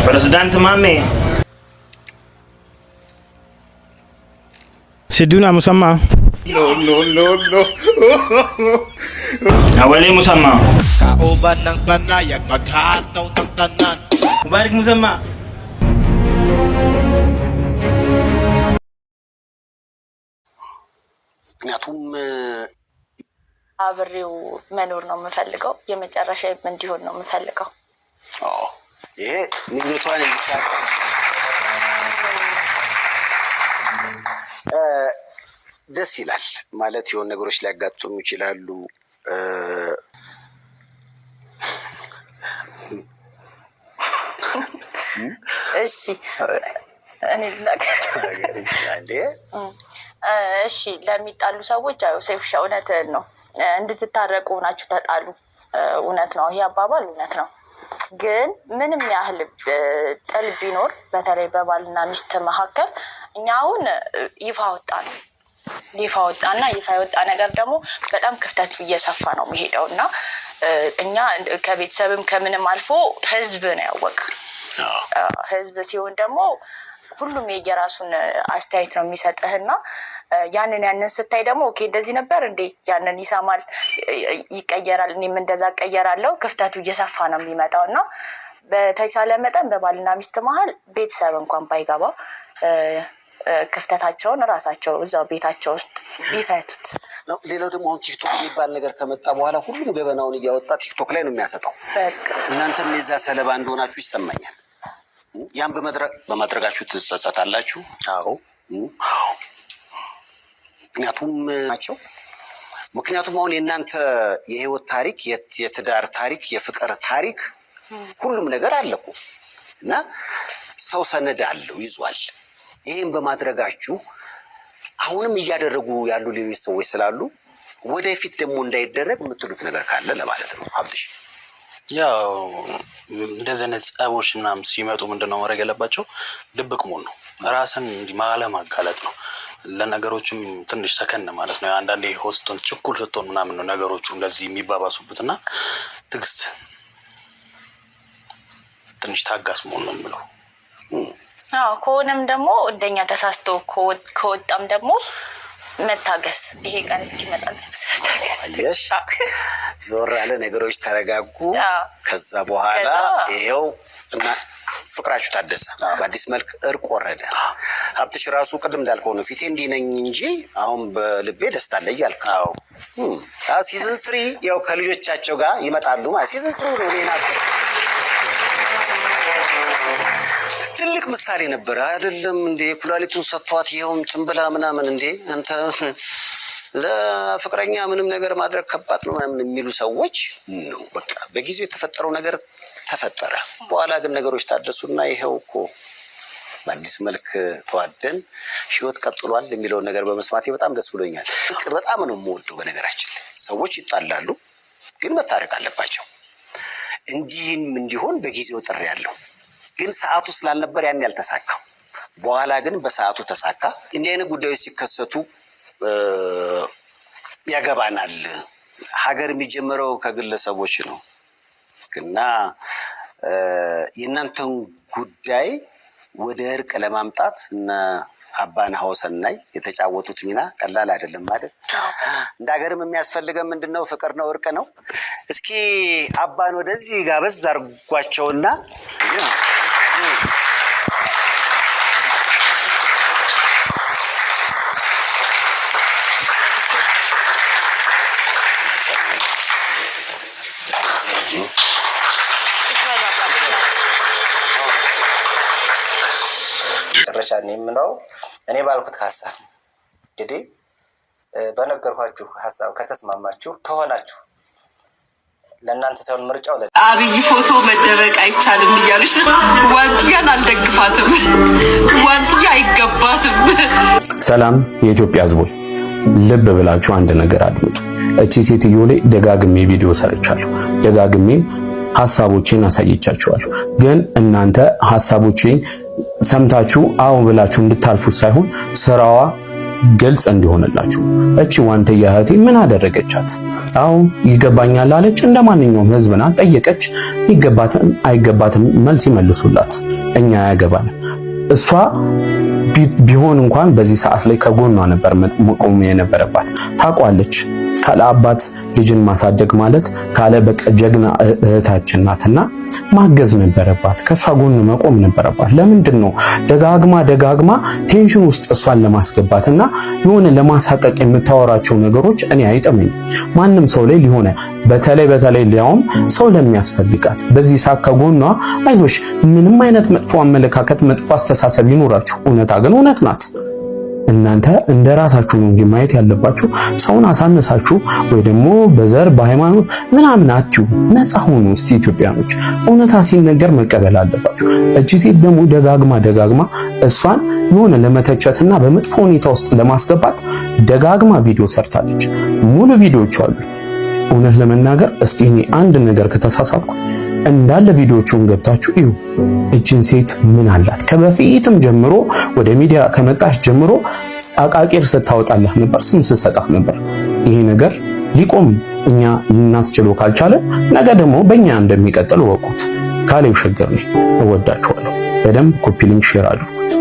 President Mame. Siduna Musamma. No. Awali Musamma. Kauban ng panayag, maghataw ng tanan. Mubarak Musamma. ምክንያቱም አብሬው መኖር ነው የምፈልገው የመጨረሻ እንዲሆን ነው የምፈልገው ይሄ ምኞቷን እንዲሳካ ደስ ይላል ማለት የሆነ ነገሮች ሊያጋጥሙ ይችላሉ እሺ እኔ እሺ ለሚጣሉ ሰዎች አዩ ሴፍሻ እውነትህን ነው እንድትታረቁ ናችሁ ተጣሉ እውነት ነው ይሄ አባባል እውነት ነው ግን ምንም ያህል ጥል ቢኖር በተለይ በባልና ሚስት መካከል እኛ አሁን ይፋ ወጣና ይፋ የወጣ ነገር ደግሞ በጣም ክፍተቱ እየሰፋ ነው የሚሄደውና እኛ ከቤተሰብም ከምንም አልፎ ህዝብ ነው ያወቀ ህዝብ ሲሆን ደግሞ ሁሉም የየራሱን አስተያየት ነው የሚሰጥህና ያንን ስታይ ደግሞ ኦኬ እንደዚህ ነበር እንዴ ያንን ይሰማል ይቀየራል እኔም እንደዛ ቀየራለሁ ክፍተቱ እየሰፋ ነው የሚመጣውና በተቻለ መጠን በባልና ሚስት መሃል ቤተሰብ እንኳን ባይገባ ክፍተታቸውን ራሳቸው እዛው ቤታቸው ውስጥ ቢፈቱት ነው ሌላው ደግሞ አሁን ቲክቶክ የሚባል ነገር ከመጣ በኋላ ሁሉም ገበናውን እያወጣ ቲክቶክ ላይ ነው የሚያሰጣው እናንተም የዛ ሰለባ እንደሆናችሁ ይሰማኛል ያን በማድረጋችሁ ትጸጸታላችሁ አዎ ምክንያቱም አሁን የእናንተ የህይወት ታሪክ የትዳር ታሪክ የፍቅር ታሪክ ሁሉም ነገር አለኩ እና ሰው ሰነድ አለው ይዟል ይሄን በማድረጋችሁ አሁንም እያደረጉ ያሉ ሌሎች ሰዎች ስላሉ ወደፊት ደግሞ እንዳይደረግ የምትሉት ነገር ካለ ለማለት ነው ሀብትሽ ያው እንደዚህ አይነት ጸቦች ምናምን ሲመጡ ምንድነው ማድረግ ያለባቸው ድብቅ መሆን ነው ራስን ማለማጋለጥ ነው ለነገሮችም ትንሽ ሰከን ማለት ነው አንዳንዴ ሆስቶን ችኩል ስትሆን ምናምን ነው ነገሮቹ እንደዚህ የሚባባሱበትና ትግስት ትንሽ ታጋስ መሆን ነው የምለው ከሆነም ደግሞ እንደኛ ተሳስቶ ከወጣም ደግሞ መታገስ ይሄ ቀን እስኪመጣ ታገስ ዞር ያለ ነገሮች ተረጋጉ ከዛ በኋላ ይሄው እና ፍቅራችሁ ታደሰ በአዲስ መልክ እርቅ ወረደ ሀብትሽ ራሱ ቅድም እንዳልከው ነው ፊቴ እንዲነኝ እንጂ አሁን በልቤ ደስታ አለ ያልከው ሲዝን 3 ያው ከልጆቻቸው ጋር ይመጣሉ ማለት ሲዝን 3 ነው ሌላ ትልቅ ምሳሌ ነበር አይደለም እንዴ ኩላሊቱን ሰጥቷት ይሄውም ትንበላ ምናምን እንዴ አንተ ለፍቅረኛ ምንም ነገር ማድረግ ከባድ ነው ምናምን የሚሉ ሰዎች ነው በቃ በጊዜው የተፈጠረው ነገር ተፈጠረ በኋላ ግን ነገሮች ታደሱና ይሄው እኮ በአዲስ መልክ ተዋደን ህይወት ቀጥሏል የሚለው ነገር በመስማቴ በጣም ደስ ብሎኛል በጣም ነው የምወደው በነገራችን ሰዎች ይጣላሉ ግን መታረቅ አለባቸው እንዲህም እንዲሆን በጊዜው ጥሪ ያለው ግን ሰዓቱ ስላልነበር ያን ያልተሳካው በኋላ ግን በሰዓቱ ተሳካ እንዲህ አይነት ጉዳዮች ሲከሰቱ ያገባናል ሀገር የሚጀምረው ከግለሰቦች ነው እና የእናንተን ጉዳይ ወደ እርቅ ለማምጣት እና አባን ሐውሰናይ የተጫወቱት ሚና ቀላል አይደለም ማለት እንደ ሀገርም የሚያስፈልገው ምንድነው ፍቅር ነው እርቅ ነው እስኪ አባን ወደዚህ ጋበዝ አርጓቸውና ጨረሻን የምለው እኔ ባልኩት ሐሳብ እንግዲህ በነገርኳችሁ ሐሳብ ከተስማማችሁ ተሆናችሁ ለእናንተ ሰውን ምርጫው አብይ ፎቶ መደበቅ አይቻልም እያሉሽ ዋንቲያን አልደግፋትም ዋንቲያ አይገባትም ሰላም የኢትዮጵያ ሕዝቦች ልብ ብላችሁ አንድ ነገር አድምጡ እቺ ሴትዮ ላይ ደጋግሜ ቪዲዮ ሰርቻለሁ ደጋግሜ ሐሳቦቼን አሳይቻችኋለሁ ግን እናንተ ሐሳቦቼን ሰምታችሁ አው ብላችሁ እንድታልፉት ሳይሆን ስራዋ ግልጽ እንዲሆንላችሁ እቺ ዋንቲያ እህቴ ምን አደረገቻት አው ይገባኛል አለች እንደማንኛውም ህዝብና ጠየቀች ይገባትም አይገባትም መልስ ይመልሱላት እኛ ያገባናል። እሷ ቢሆን እንኳን በዚህ ሰዓት ላይ ከጎኗ ነበር መቆም የነበረባት። ታውቋለች ካለ አባት ልጅን ማሳደግ ማለት ካለ በቃ ጀግና እህታችን ናትና ማገዝ ነበረባት። ከሷ ጎን መቆም ነበረባት። ለምንድን ነው ደጋግማ ቴንሽን ውስጥ እሷን ለማስገባትና የሆነ ለማሳቀቅ የምታወራቸው ነገሮች እኔ አይጠመኝ። ማንም ሰው ላይ ሊሆነ በተለይ ሊያውም ሰው ለሚያስፈልጋት በዚህ ሰዓት ከጎኗ አይዞሽ፣ ምንም አይነት መጥፎ አመለካከት መጥፎ አስተሳሰብ ይኖራችሁ፣ እውነታ ግን እውነት ናት። እናንተ እንደራሳችሁ ነው እንጂ ማየት ያለባችሁ ሰውን አሳነሳችሁ ወይ ደግሞ በዘር በሃይማኖት ምናምን አትዩ። ነፃ ሁኑ እስቲ ኢትዮጵያኖች። እውነታ ሲነገር መቀበል አለባችሁ። እቺ ሴት ደግሞ ደጋግማ እሷን የሆነ ለመተቸትና በመጥፎ ሁኔታ ውስጥ ለማስገባት ደጋግማ ቪዲዮ ሰርታለች። ሙሉ ቪዲዮዎች አሉ። እውነት ለመናገር እስቲ እኔ አንድ ነገር ከተሳሳትኩ እንዳለ ቪዲዮቹን ገብታችሁ እዩ። እቺን ሴት ምን አላት? ከበፊትም ጀምሮ ወደ ሚዲያ ከመጣች ጀምሮ አቃቂር ስታወጣለህ ነበር፣ ስም ስትሰጣህ ነበር። ይሄ ነገር ሊቆም እኛ ልናስችለው ካልቻለ ነገ ደግሞ በእኛ እንደሚቀጥል ወቁት። ካሌብ ሸገር ነኝ። እወዳችኋለሁ። በደንብ ኮፒ ሊንክ ሼር አድርጉት።